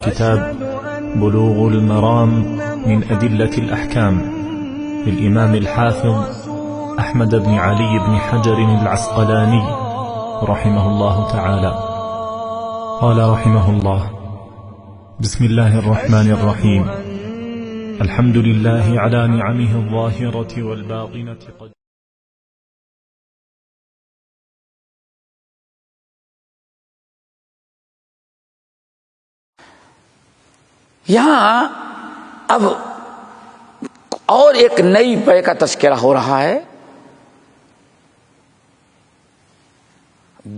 كتاب بلوغ المرام من أدلة الأحكام للإمام الحافظ أحمد بن علي بن حجر العسقلاني رحمه الله تعالى. قال رحمه الله: بسم الله الرحمن الرحيم. الحمد لله على نعمه الظاهرة والباطنة. یہاں اب اور ایک نئی بے کا تذکرہ ہو رہا ہے.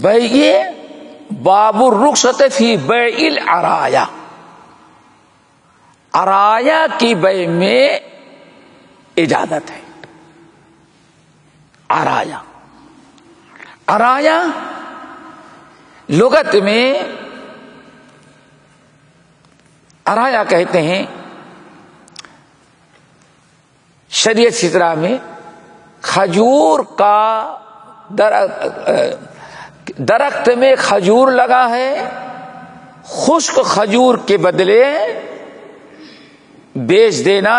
بیع باب الرخصت فی بیع العرایا. عرایا کی بیع میں اجازت ہے. عرایا لغت میں عرایا کہتے ہیں شریعت سدرا میں کھجور کا درخت میں کھجور لگا ہے، خشک کھجور کے بدلے بیچ دینا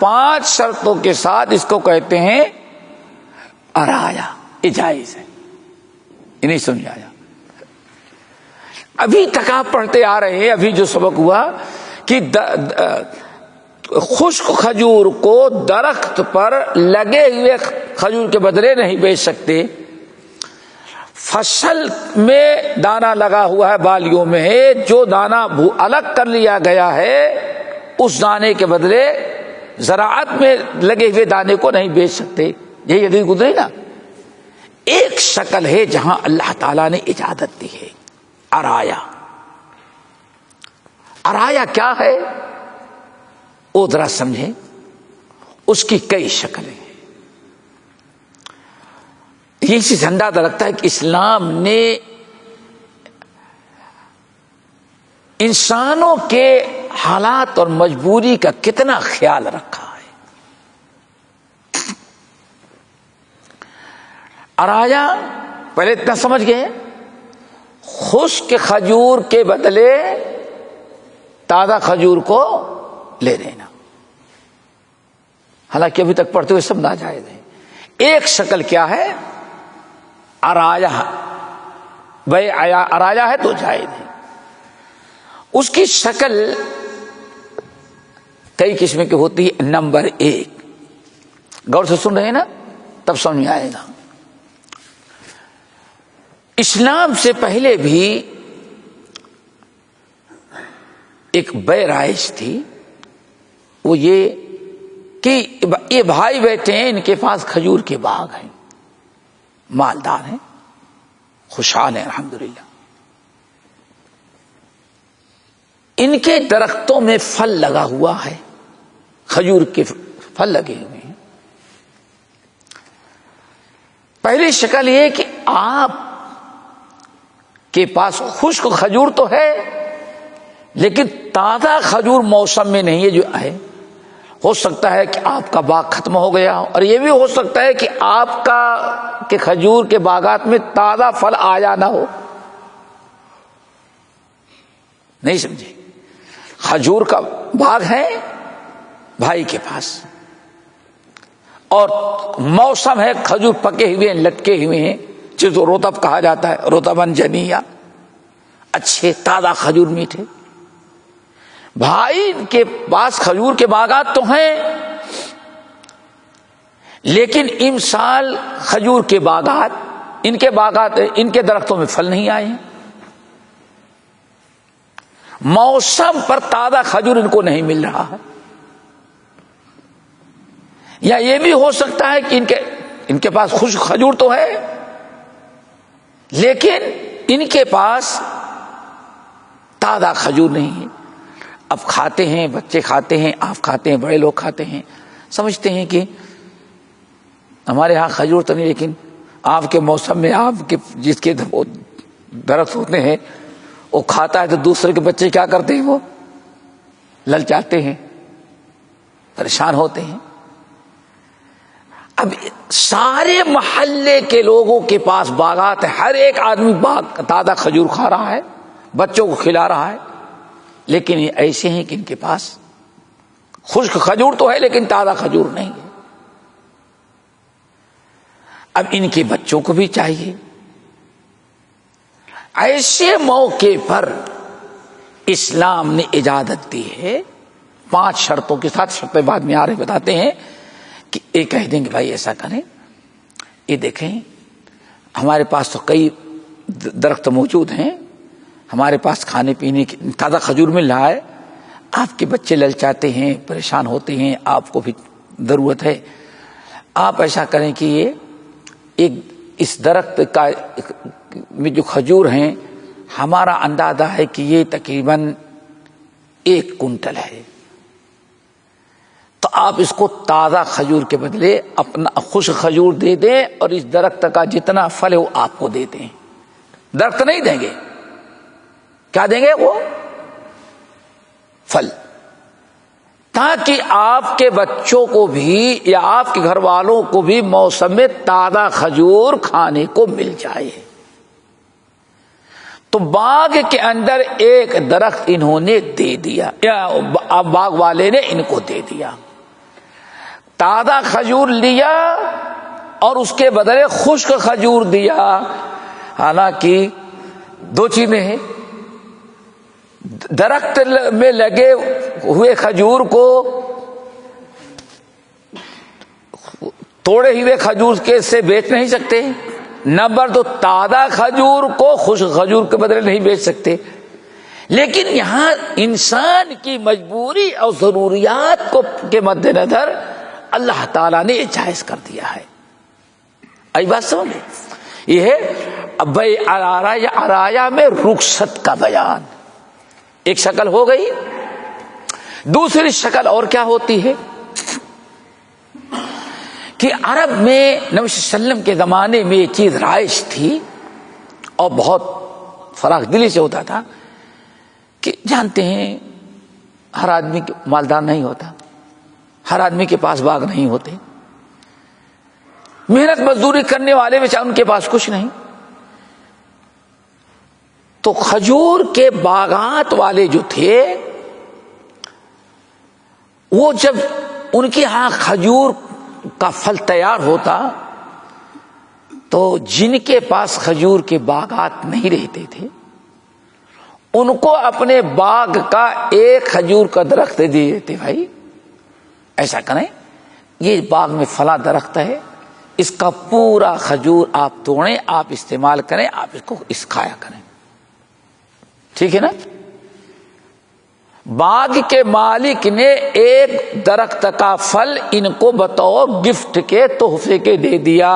5 شرطوں کے ساتھ، اس کو کہتے ہیں عرایا. یہ جائز ہے. یہ نہیں سمجھایا. ابھی تک آپ پڑھتے آ رہے ہیں، ابھی جو سبق ہوا کہ خشک کھجور کو درخت پر لگے ہوئے کھجور کے بدلے نہیں بیچ سکتے. فصل میں دانا لگا ہوا ہے، بالیوں میں ہے، جو دانا الگ کر لیا گیا ہے اس دانے کے بدلے زراعت میں لگے ہوئے دانے کو نہیں بیچ سکتے. یہی ابھی گزری نا. ایک شکل ہے جہاں اللہ تعالیٰ نے اجازت دی ہے، عرایا. عرایا کیا ہے وہ ذرا سمجھیں. اس کی کئی شکلیں ہیں. یہ اسی سے اندازہ لگتا ہے کہ اسلام نے انسانوں کے حالات اور مجبوری کا کتنا خیال رکھا ہے. عرایا پہلے اتنا سمجھ گئے، خشک کھجور کے بدلے تازہ کھجور کو لے لینا. حالانکہ ابھی تک پڑھتے ہوئے سب ناجائز ہے. ایک شکل کیا ہے؟ عرایا. بھائی عرایا ہے تو جائز ہے. اس کی شکل کئی قسم کی ہوتی ہے. نمبر 1، غور سے سن رہے ہیں نا تب سمجھ میں آئے گا. اسلام سے پہلے بھی ایک بیع رائج تھی. وہ یہ کہ یہ بھائی بیٹھے ہیں، ان کے پاس کھجور کے باغ ہیں، مالدار ہیں، خوشحال ہیں الحمدللہ. ان کے درختوں میں پھل لگا ہوا ہے، کھجور کے پھل لگے ہوئے ہیں. پہلی شکل یہ کہ آپ کے پاس خشک کھجور تو ہے لیکن تازہ کھجور موسم میں نہیں ہے. جو ہے ہو سکتا ہے کہ آپ کا باغ ختم ہو گیا ہو، اور یہ بھی ہو سکتا ہے کہ آپ کا کہ کھجور کے باغات میں تازہ پھل آیا نہ ہو. نہیں سمجھے؟ کھجور کا باغ ہے بھائی کے پاس اور موسم ہے، کھجور پکے ہوئے ہیں، لٹکے ہوئے ہیں، جس کو رطب کہا جاتا ہے، رطبن جنیا، اچھے تازہ کھجور میٹھے. بھائی کے پاس کھجور کے باغات تو ہیں لیکن ان سال کھجور کے باغات، ان کے درختوں میں پھل نہیں آئے ہیں. موسم پر تازہ کھجور ان کو نہیں مل رہا ہے. یا یہ بھی ہو سکتا ہے کہ ان کے پاس خشک کھجور تو ہے لیکن ان کے پاس تازہ کھجور نہیں ہے. اب کھاتے ہیں، بچے کھاتے ہیں، آپ کھاتے ہیں، بڑے لوگ کھاتے ہیں، سمجھتے ہیں کہ ہمارے ہاں کھجور تو نہیں، لیکن آپ کے موسم میں آپ کے جس کے درخت ہوتے ہیں وہ کھاتا ہے تو دوسرے کے بچے کیا کرتے ہیں؟ وہ للچاتے ہیں، پریشان ہوتے ہیں. اب سارے محلے کے لوگوں کے پاس باغات ہیں، ہر ایک آدمی باغ تازہ کھجور کھا رہا ہے، بچوں کو کھلا رہا ہے. لیکن یہ ایسے ہیں کہ ان کے پاس خشک کھجور تو ہے لیکن تازہ کھجور نہیں ہے. اب ان کے بچوں کو بھی چاہیے. ایسے موقع پر اسلام نے اجازت دی ہے 5 شرطوں کے ساتھ. شرطیں بعد میں آ رہے بتاتے ہیں کہ یہ کہہ دیں گے بھائی ایسا کریں, یہ دیکھیں ہمارے پاس تو کئی درخت موجود ہیں, ہمارے پاس کھانے پینے کی تازہ کھجور مل رہا ہے, آپ کے بچے للچاتے ہیں, پریشان ہوتے ہیں, آپ کو بھی ضرورت ہے, آپ ایسا کریں کہ یہ ایک اس درخت کا میں جو کھجور ہیں ہمارا اندازہ ہے کہ یہ تقریباً 1 کنٹل ہے, تو آپ اس کو تازہ کھجور کے بدلے اپنا خشک کھجور دے دیں اور اس درخت کا جتنا پھل ہے وہ آپ کو دے دیں. درخت نہیں دیں گے, کیا دیں گے؟ وہ پھل, تاکہ آپ کے بچوں کو بھی یا آپ کے گھر والوں کو بھی موسم میں تازہ کھجور کھانے کو مل جائے. تو باغ کے اندر ایک درخت انہوں نے دے دیا, یا باغ والے نے ان کو دے دیا, تازہ کھجور لیا اور اس کے بدلے خشک کھجور دیا. حالانکہ 2 چیزیں ہیں, درخت میں لگے ہوئے کھجور کو توڑے ہوئے کھجور کے سے بیچ نہیں سکتے, نمبر 2 تازہ کھجور کو خشک کھجور کے بدلے نہیں بیچ سکتے. لیکن یہاں انسان کی مجبوری اور ضروریات کو کے مد نظر اللہ تعالیٰ نے یہ جائز کر دیا ہے. آئی بات سمجھے؟ یہ ہے اب عرایا میں رخصت کا بیان. ایک شکل ہو گئی. دوسری شکل اور کیا ہوتی ہے کہ عرب میں نبی صلی اللہ علیہ وسلم کے زمانے میں یہ چیز رائج تھی اور بہت فراخ دلی سے ہوتا تھا کہ جانتے ہیں ہر آدمی مالدار نہیں ہوتا, ہر آدمی کے پاس باغ نہیں ہوتے, محنت مزدوری کرنے والے بیچارے ان کے پاس کچھ نہیں. تو کھجور کے باغات والے جو تھے وہ جب ان کے ہاں کھجور کا پھل تیار ہوتا تو جن کے پاس کھجور کے باغات نہیں رہتے تھے ان کو اپنے باغ کا ایک کھجور کا درخت دے دیتے, بھائی ایسا کریں یہ باغ میں فلاں درخت ہے, اس کا پورا کھجور آپ توڑیں, آپ استعمال کریں, آپ اس کو کھایا کریں. ٹھیک ہے نا؟ باغ کے مالک نے ایک درخت کا پھل ان کو بطور گفٹ کے تحفے کے دے دیا,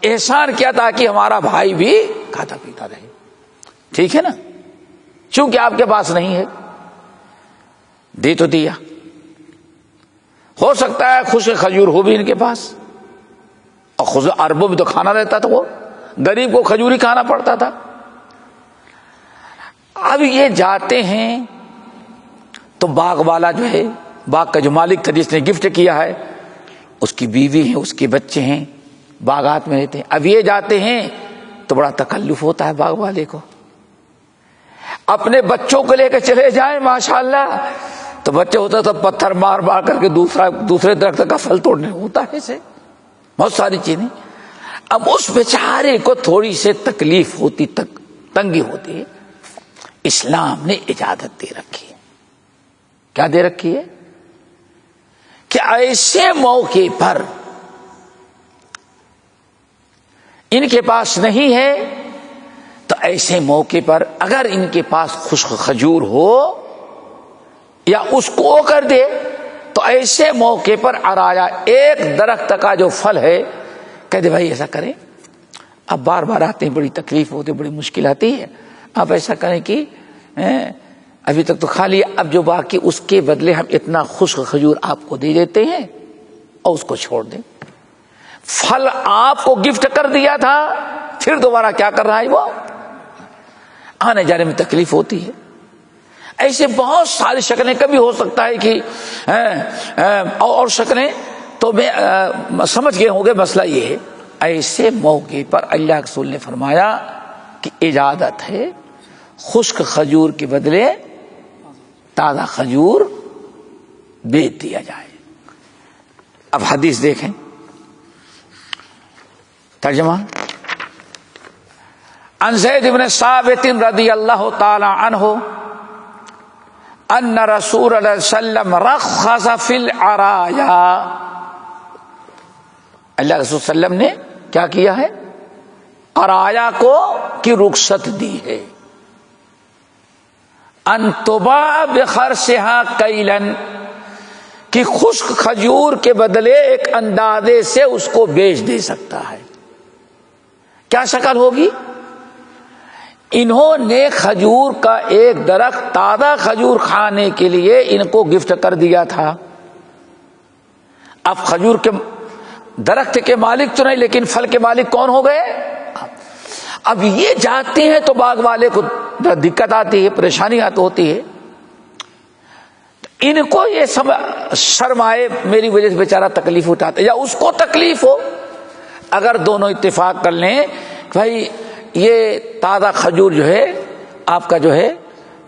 احسان کیا تاکہ ہمارا بھائی بھی کھاتا پیتا رہے. ٹھیک ہے نا؟ چونکہ آپ کے پاس نہیں ہے دے تو دیا. ہو سکتا ہے خشک کھجور ہو بھی ان کے پاس, اور اربوں بھی تو کھانا رہتا تھا, وہ غریب کو کھجور ہی کھانا پڑتا تھا. اب یہ جاتے ہیں تو باغ والا جو ہے, باغ کا جو مالک تھا جس نے گفٹ کیا ہے, اس کی بیوی ہے, اس کے بچے ہیں, باغات میں رہتے ہیں. اب یہ جاتے ہیں تو بڑا تکلف ہوتا ہے باغ والے کو, اپنے بچوں کو لے کے چلے جائیں ماشاءاللہ, تو بچے ہوتا تو پتھر مار مار کر کے دوسرے درخت کا پھل توڑنے ہوتا ہے, ایسے بہت ساری چیزیں. اب اس بیچارے کو تھوڑی سی تکلیف ہوتی, تنگی ہوتی ہے. اسلام نے اجازت دے رکھی ہے. کیا دے رکھی ہے کہ ایسے موقع پر ان کے پاس نہیں ہے تو ایسے موقع پر اگر ان کے پاس خشک کھجور ہو یا اس کو کر دے تو ایسے موقع پر عرایا ایک درخت کا جو پھل ہے کہہ دے بھائی ایسا کریں, اب بار بار آتے ہیں, بڑی تکلیف ہوتی ہے, بڑی مشکل آتی ہے, آپ ایسا کریں کہ ابھی تک تو کھا لیا, اب جو باقی اس کے بدلے ہم اتنا خشک کھجور آپ کو دے دیتے ہیں اور اس کو چھوڑ دیں. پھل آپ کو گفٹ کر دیا تھا, پھر دوبارہ کیا کر رہا ہے, وہ آنے جانے میں تکلیف ہوتی ہے. ایسے بہت ساری شکلیں, کبھی ہو سکتا ہے کہ اور شکلیں تو میں سمجھ گئے ہوں گے. مسئلہ یہ ہے ایسے موقع پر اللہ کے رسول نے فرمایا کہ اجازت ہے خشک کھجور کے بدلے تازہ کھجور بیچ دیا جائے۔ اب حدیث دیکھیں، ترجمہ۔ عن زید بن ثابت رضی اللہ تعالی عنہ ان رسول اللہ صلی اللہ علیہ وسلم رخص فی العرایا، اللہ رسول صلی اللہ علیہ وسلم نے کیا کیا ہے؟ عرایا کو کی رخصت دی ہے۔ ان تباع بخرصھا کیلا، کہ خشک کھجور کے بدلے ایک اندازے سے اس کو بیچ دے سکتا ہے۔ کیا شکل ہوگی؟ انہوں نے کھجور کا ایک درخت تازہ کھجور کھانے کے لیے ان کو گفٹ کر دیا تھا۔ اب کھجور کے درخت کے مالک تو نہیں، لیکن پھل کے مالک کون ہو گئے؟ اب یہ جاتے ہیں تو باغ والے کو دقت آتی ہے، پریشانی ہوتی ہے۔ ان کو یہ سب شرمائے میری وجہ سے بیچارہ تکلیف اٹھاتے، یا اس کو تکلیف ہو۔ اگر دونوں اتفاق کر لیں بھائی یہ تازہ کھجور جو ہے آپ کا جو ہے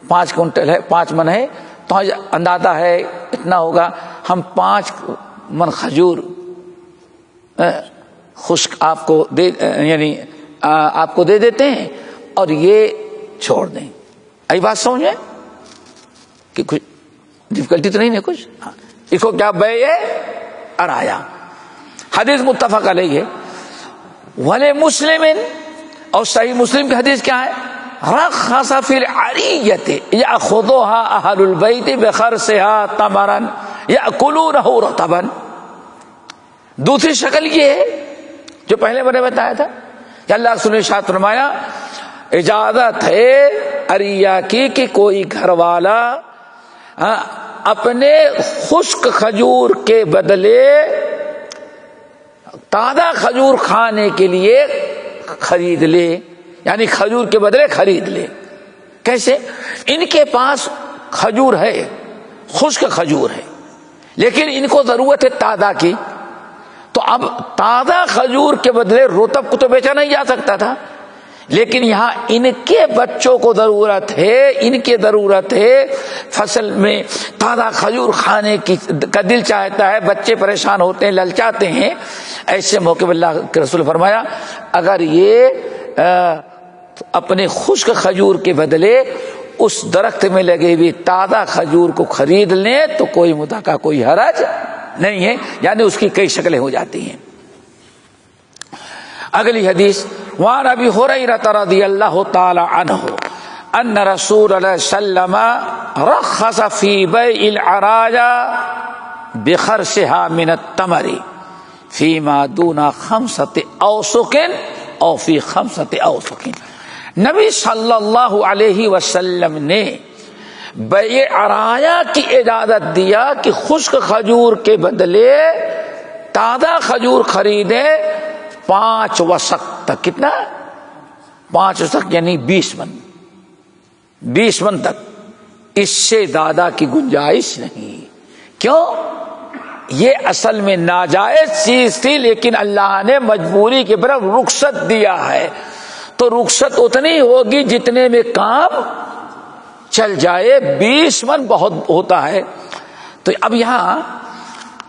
5 کنٹل ہے، 5 من ہے، تو اندازہ ہے اتنا ہوگا، ہم 5 من کھجور خشک آپ کو دے، یعنی آپ کو دے دیتے ہیں اور یہ چھوڑ دیں۔ ای بات سمجھیں کہ کچھ ڈفیکلٹی تو نہیں ہے کچھ؟ اس کو کیا بیع عرایا، حدیث متفق علیہ ہے۔ ولی مسلم، اور صحیح مسلم کی حدیث کیا ہے؟ رخص فی العریۃ یأخذها اہل البیت بخرصھا تمرا یأکلونہ رطبا۔ دوسری شکل یہ ہے جو پہلے میں نے بتایا تھا کہ اللہ رسول نے ارشاد فرمایا اجازت ہے عریہ کی کہ کوئی گھر والا اپنے خشک کھجور کے بدلے تازہ کھجور کھانے کے لیے خرید لے، یعنی کھجور کے بدلے خرید لے۔ کیسے؟ ان کے پاس کھجور ہے، خشک کھجور ہے، لیکن ان کو ضرورت ہے تازہ کی، تو اب تازہ کھجور کے بدلے رطب کو تو بیچا نہیں جا سکتا تھا، لیکن یہاں ان کے بچوں کو ضرورت ہے، ان کی ضرورت ہے فصل میں تازہ کھجور کھانے کی کا دل چاہتا ہے، بچے پریشان ہوتے ہیں، للچاتے ہیں۔ ایسے موقع پر اللہ کے رسول فرمایا اگر یہ اپنے خشک کھجور کے بدلے اس درخت میں لگے ہوئے تازہ کھجور کو خرید لیں تو کوئی مدعا کا کوئی حرج نہیں ہے، یعنی اس کی کئی شکلیں ہو جاتی ہیں۔ اگلی حدیث، وعن ابی ہریرہ رضی اللہ تعالی عنہ ان رسول اللہ صلی اللہ علیہ وسلم رخص فی بیع العرایا بخرصھا من التمر فیما دون 5 اوسق او فی 5 اوسق۔ نبی صلی اللہ علیہ وسلم نے بیع عرایا کی اجازت دیا کہ خشک کھجور کے بدلے تازہ کھجور خریدے 5 وسق تک۔ کتنا؟ 5 وسق یعنی 20 من، 20 من تک، اس سے زیادہ کی گنجائش نہیں۔ کیوں؟ یہ اصل میں ناجائز چیز تھی، لیکن اللہ نے مجبوری کے برابر رخصت دیا ہے، تو رخصت اتنی ہوگی جتنے میں کام چل جائے۔ 20 من بہت ہوتا ہے۔ تو اب یہاں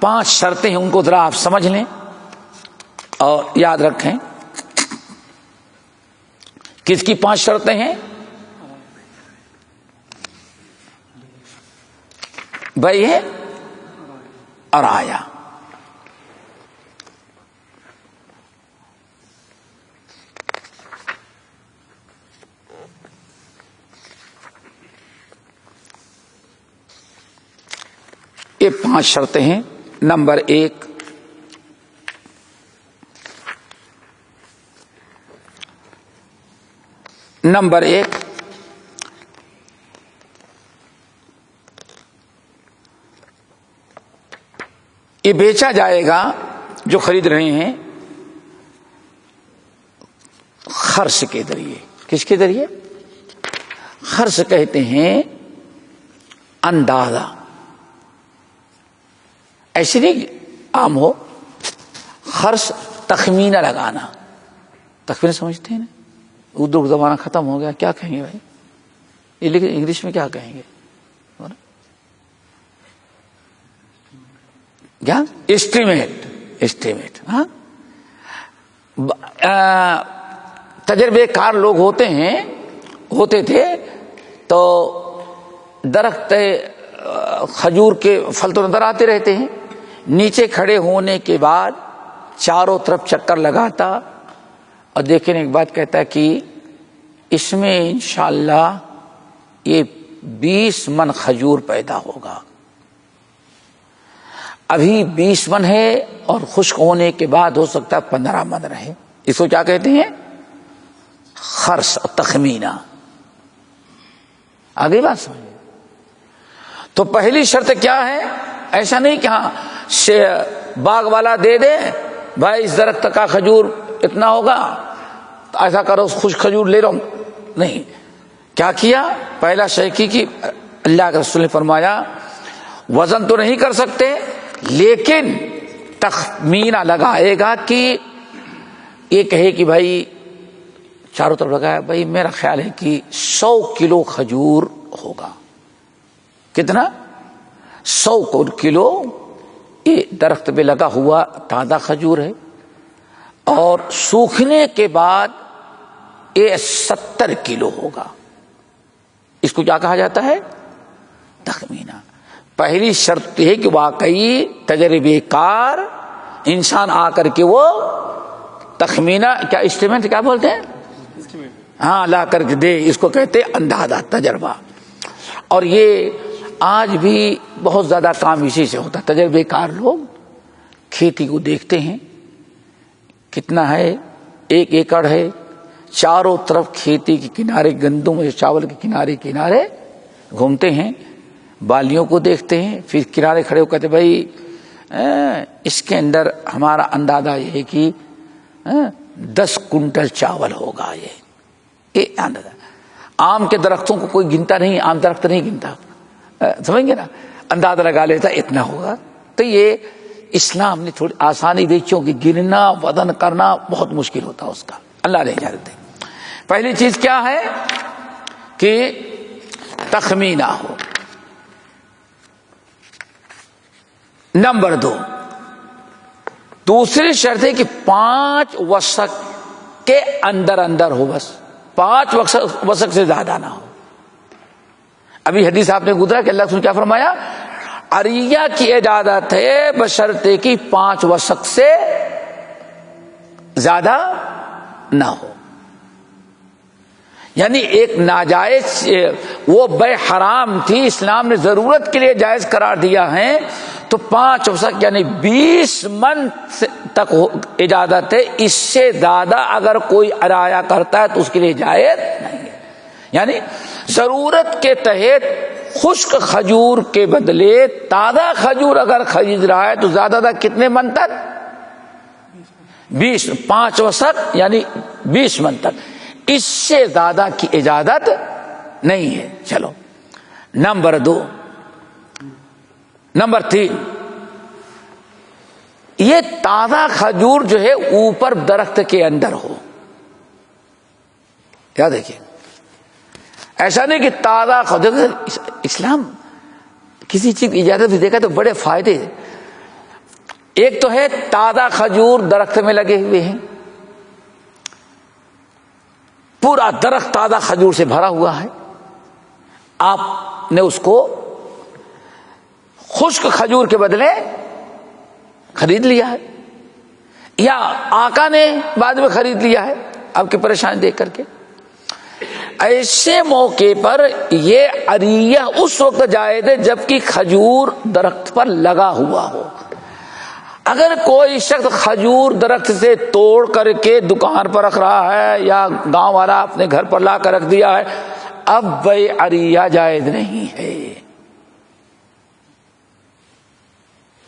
5 شرطیں ہیں، ان کو ذرا آپ سمجھ لیں اور یاد رکھیں۔ کس کی 5 شرطیں ہیں؟ بیع عرایا۔ یہ 5 شرطیں ہیں۔ نمبر 1، یہ بیچا جائے گا جو خرید رہے ہیں خرچ کے ذریعے۔ کس کے ذریعے؟ خرچ کہتے ہیں اندازہ، ایسے نہیں عام ہو، خرچ تخمینہ لگانا۔ تخمینہ سمجھتے ہیں نا؟ اردو زمانہ ختم ہو گیا، کیا کہیں گے بھائی؟ یہ لیکن انگلش میں کیا کہیں گے؟ کیا اسٹیمیٹ ہاں تجربے کار لوگ ہوتے تھے تو درخت کھجور کے پھل تو نظر آتے رہتے ہیں، نیچے کھڑے ہونے کے بعد چاروں طرف چکر لگاتا اور دیکھنے کے بعد کہتا ہے کہ اس میں انشاءاللہ یہ 20 من کھجور پیدا ہوگا، ابھی 20 من ہے اور خشک ہونے کے بعد ہو سکتا ہے 15 من رہے. اس کو کیا کہتے ہیں؟ خرص، تخمینہ. آگے بات سمجھے. تو پہلی شرط کیا ہے؟ ایسا نہیں کہ ہاں باغ والا دے دے بھائی اس درخت کا کھجور اتنا ہوگا تو ایسا کرو خشک کھجور لے لو. نہیں، کیا کیا؟ پہلا شے کی اللہ کے رسول نے فرمایا وزن تو نہیں کر سکتے لیکن تخمینہ لگائے گا کہ یہ کہے کہ بھائی چاروں طرف لگایا، بھائی میرا خیال ہے کہ 100 کلو کھجور ہوگا. کتنا؟ 100 کلو یہ درخت پہ لگا ہوا تازہ کھجور ہے، اور سوکھنے کے بعد یہ 70 کلو ہوگا. اس کو کیا کہا جاتا ہے؟ تخمینہ. پہلی شرط یہ ہے کہ واقعی تجربے کار انسان آ کر کے وہ تخمینہ، کیا اسٹیمیٹ کیا بولتے ہیں؟ ہاں، لا کر کے دے. اس کو کہتے ہیں اندازہ، تجربہ. اور یہ آج بھی بہت زیادہ کام اسی سے ہوتا ہے. تجربے کار لوگ کھیتی کو دیکھتے ہیں کتنا ہے، 1 ایکڑ ہے، چاروں طرف کھیتی کے کنارے، گندم یا چاول کے کنارے گھومتے ہیں، بالیوں کو دیکھتے ہیں، پھر کنارے کھڑے ہو کہتے بھائی اس کے اندر ہمارا اندازہ یہ ہے کہ 10 کنٹل چاول ہوگا. یہ اندازہ. آم کے درختوں کو کوئی گنتا نہیں، آم درخت نہیں گنتا، سمجھ گے نا، اندازہ لگا لیتا اتنا ہوگا. تو یہ اسلام نے تھوڑی آسانی دی، کیونکہ گننا وزن کرنا بہت مشکل ہوتا اس کا. اللہ نے اجازت دی. پہلی چیز کیا ہے کہ تخمینہ ہو. نمبر 2، دوسری شرط ہے کہ 5 وسق کے اندر ہو. بس 5 وسق سے زیادہ نہ ہو. ابھی حدیث آپ نے گزرا کہ اللہ نے کیا فرمایا؟ عریہ کی اجازت ہے بشرطے کہ 5 وسق سے زیادہ نہ ہو. یعنی ایک ناجائز وہ بے حرام تھی، اسلام نے ضرورت کے لیے جائز قرار دیا ہے. تو 5 وسق یعنی 20 من تک اجازت ہے. اس سے زیادہ اگر کوئی عرایا کرتا ہے تو اس کے لیے جائز نہیں ہے. یعنی ضرورت کے تحت خشک کھجور کے بدلے تازہ کھجور اگر خرید رہا ہے تو زیادہ کتنے من تک؟ 20. 5 وسق یعنی 20 من تک. اس سے زیادہ کی اجازت نہیں ہے. چلو نمبر 2. نمبر 3، یہ تازہ کھجور جو ہے اوپر درخت کے اندر ہو. کیا دیکھیں، ایسا نہیں کہ تازہ کھجور. اسلام کسی چیز کی اجازت بھی دیکھا تو بڑے فائدے. ایک تو ہے تازہ کھجور درخت میں لگے ہوئے ہیں، پورا درخت تازہ کھجور سے بھرا ہوا ہے، آپ نے اس کو خشک کھجور کے بدلے خرید لیا ہے، یا آقا نے بعد میں خرید لیا ہے آپ کی پریشانی دیکھ کر کے. ایسے موقع پر یہ عریہ اس وقت جائز ہے جبکہ کھجور درخت پر لگا ہوا ہو. اگر کوئی شخص کھجور درخت سے توڑ کر کے دکان پر رکھ رہا ہے یا گاؤں والا اپنے گھر پر لا کر رکھ دیا ہے، اب بے عریہ جائز نہیں ہے.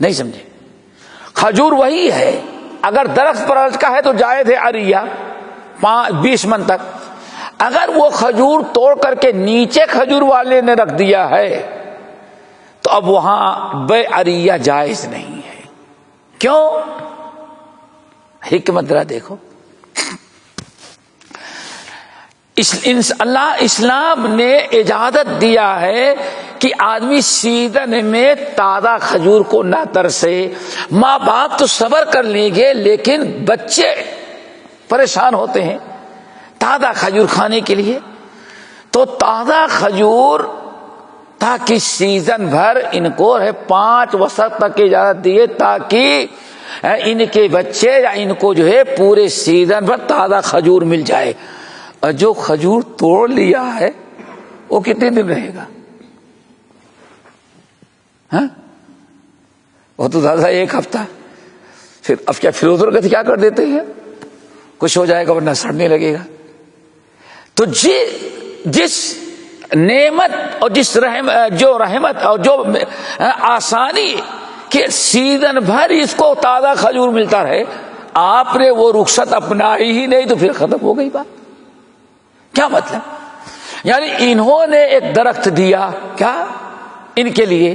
نہیں سمجھے؟ کھجور وہی ہے، اگر درخت پر لٹکا ہے تو جائز ہے عریہ 20 من تک. اگر وہ کھجور توڑ کر کے نیچے کھجور والے نے رکھ دیا ہے تو اب وہاں بے عریہ جائز نہیں ہے. کیوں؟ حکمت ذرا دیکھو. اللہ اسلام نے اجازت دیا ہے کہ کہ آدمی سیزن میں تازہ کھجور کو نہ ترسے. ماں باپ تو صبر کر لیں گے لیکن بچے پریشان ہوتے ہیں تازہ کھجور کھانے کے لیے. تو تازہ کھجور تاکہ سیزن بھر ان کو 5 وسط تک اجازت دیے تاکہ ان کے بچے یا ان کو جو ہے پورے سیزن بھر تازہ کھجور مل جائے. اور جو کھجور توڑ لیا ہے وہ کتنے دن رہے گا؟ ہاں وہ تو زیادہ 1 ہفتہ. پھر اب کیا پھر ادھر کیا کر دیتے ہیں؟ کچھ ہو جائے گا ورنہ سڑنے لگے گا. تو جس نعمت اور جس رحمت اور جو آسانی کہ سیزن بھر اس کو تازہ کھجور ملتا رہے، آپ نے وہ رخصت اپنائی ہی نہیں تو پھر ختم ہو گئی بات. کیا مطلب؟ یعنی انہوں نے ایک درخت دیا، کیا ان کے لیے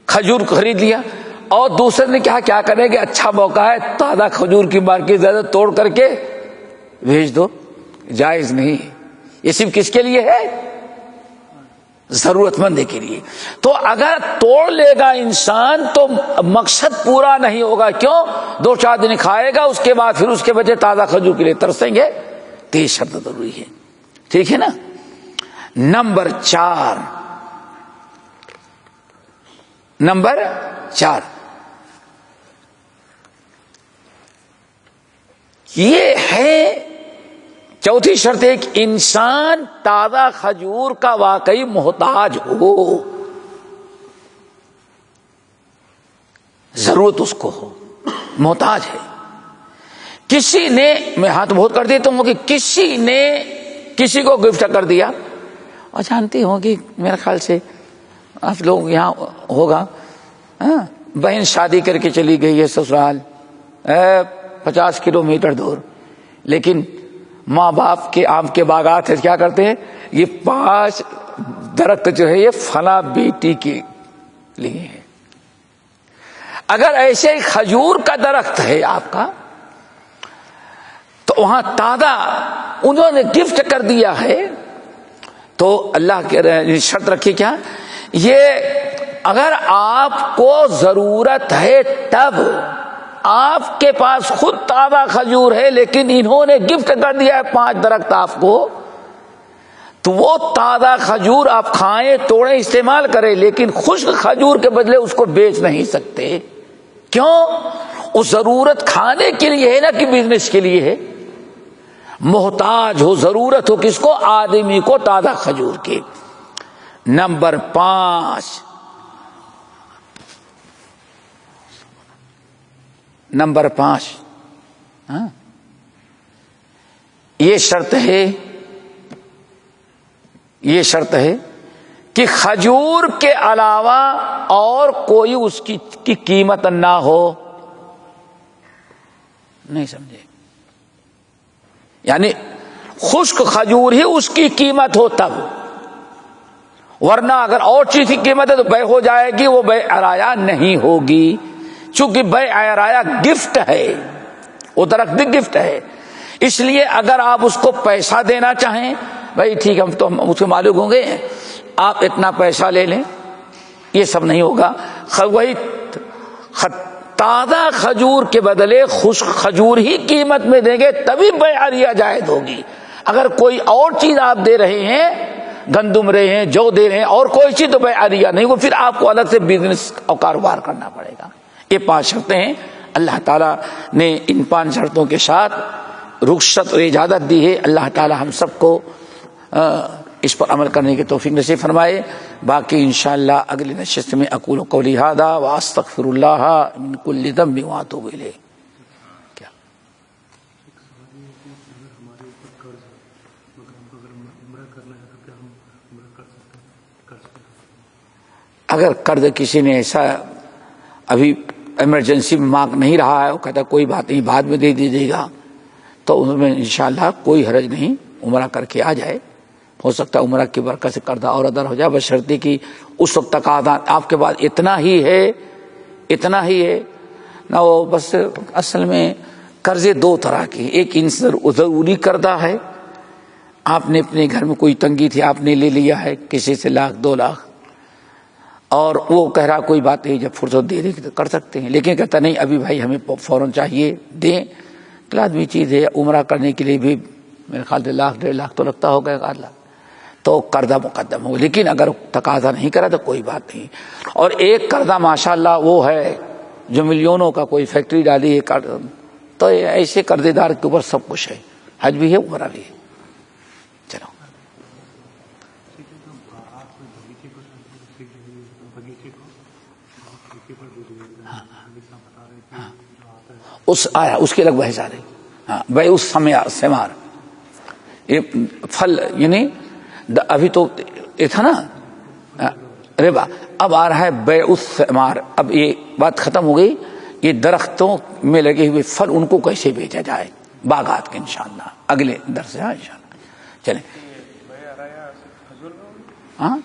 کھجور خرید لیا، اور دوسرے نے کیا کریں گے، اچھا موقع ہے تازہ کھجور کی مارکیٹ زیادہ توڑ کر کے بھیج دو. جائز نہیں. یہ صرف کس کے لیے ہے؟ ضرورت مند کے لیے. تو اگر توڑ لے گا انسان تو مقصد پورا نہیں ہوگا. کیوں؟ 2-4 دن کھائے گا، اس کے بعد پھر اس کے بچے تازہ کھجور کے لیے ترسیں گے. تو یہ شرط ضروری ہے. ٹھیک ہے نا. نمبر 4 یہ ہے چوتھی شرط ہے کہ انسان تازہ کھجور کا واقعی محتاج ہو، ضرورت اس کو ہو، محتاج ہے. کسی نے، میں ہاتھ بہت کر دیتا ہوں کہ کسی نے کسی کو گفٹ کر دیا، اور جانتے ہوں کہ میرے خیال سے آپ لوگ یہاں ہوگا، بہن شادی کر کے چلی گئی ہے سسرال 50 کلومیٹر دور، لیکن ماں باپ کے آم کے باغات ہے، کیا کرتے ہیں یہ 5 درخت جو ہے یہ فلاں بیٹی کے لیے ہے. اگر ایسے کھجور کا درخت ہے آپ کا تو وہاں تازہ انہوں نے گفٹ کر دیا ہے، تو اللہ کے شرط رکھی کیا، یہ اگر آپ کو ضرورت ہے تب آپ کے پاس خود تازہ کھجور ہے لیکن انہوں نے گفٹ کر دیا ہے 5 درخت آپ کو، تو وہ تازہ کھجور آپ کھائیں، توڑیں، استعمال کریں، لیکن خشک کھجور کے بدلے اس کو بیچ نہیں سکتے. کیوں؟ وہ ضرورت کھانے کے لیے ہے نا کہ بزنس کے لیے ہے. محتاج ہو، ضرورت ہو کس کو؟ آدمی کو تازہ کھجور کے. نمبر 5 یہ شرط ہے کہ کھجور کے علاوہ اور کوئی اس کی قیمت نہ ہو. نہیں سمجھے؟ یعنی خشک کھجور ہی اس کی قیمت ہو تب، ورنہ اگر اور چیز کی قیمت ہے تو بے ہو جائے گی، وہ بے عرایا نہیں ہوگی. چونکہ بے عرایا گفٹ ہے، وہ درخت گفٹ ہے، اس لیے اگر آپ اس کو پیسہ دینا چاہیں، بھائی ٹھیک ہم تو اس کے مالک ہوں گے، آپ اتنا پیسہ لے لیں، یہ سب نہیں ہوگا. وہی تازہ کھجور کے بدلے خشک کھجور ہی قیمت میں دیں گے تبھی بے عریہ جائز ہوگی. اگر کوئی اور چیز آپ دے رہے ہیں، گندم رہے ہیں، جو دے رہے ہیں، اور کوئی چیز تو بے عریہ نہیں ہو، پھر آپ کو الگ سے بزنس اور کاروبار کرنا پڑے گا. یہ 5 شرطیں ہیں. اللہ تعالیٰ نے ان 5 شرطوں کے ساتھ رخصت اور اجازت دی ہے. اللہ تعالیٰ ہم سب کو اس پر عمل کرنے کی توفیق نصیب فرمائے. باقی انشاءاللہ اگلی نشست میں اقول قولی ھذا واستغفر اللہ من کل ذنب واتوب الیہ. کیا اگر قرض کسی نے ایسا ابھی ایمرجنسی میں مانگ نہیں رہا ہے، وہ کہتا کوئی بات نہیں بعد میں دے دیجیے گا، تو ان میں انشاءاللہ کوئی حرج نہیں، عمرہ کر کے آ جائے. ہو سکتا ہے عمرہ کی برکت سے قرضہ اور ادا ہو جائے، بشرطے کہ اس وقت تک آپ کے پاس اتنا ہی ہے نہ. وہ بس اصل میں قرضے 2 طرح کے، ایک ضروری قرضہ ہے آپ نے اپنے گھر میں کوئی تنگی تھی، آپ نے لے لیا ہے کسی سے 1,00,000 2,00,000، اور وہ کہہ رہا کوئی بات نہیں، جب فرصت دے دے تو کر سکتے ہیں، لیکن کہتا نہیں ابھی بھائی ہمیں فوراً چاہیے، دیں۔ لازمی چیز ہے، عمرہ کرنے کے لیے بھی میرے خیال سے 1,00,000 1,50,000 تو لگتا ہوگا، 1,00,000 تو قرضہ مقدم ہو، لیکن اگر تقاضا نہیں کرا تو کوئی بات نہیں۔ اور ایک قرضہ ماشاءاللہ وہ ہے جو ملینوں کا، کوئی فیکٹری ڈالی ہے، تو ایسے قرضے دار کے اوپر سب کچھ ہے، حج بھی ہے، عمرہ بھی ہے۔ چلو اس آیا اس کے الگ بحث آ رہی، ہاں بھائی اس ثمار، یہ پھل یعنی ابھی تو یہ تھا نا ربا، اب آ رہا ہے بیع الثمار۔ اب یہ بات ختم ہو گئی، یہ درختوں میں لگے ہوئے پھل ان کو کیسے بیچا جائے، باغات کے انشاءاللہ اگلے درس ہے انشاءاللہ۔ چلیں ہاں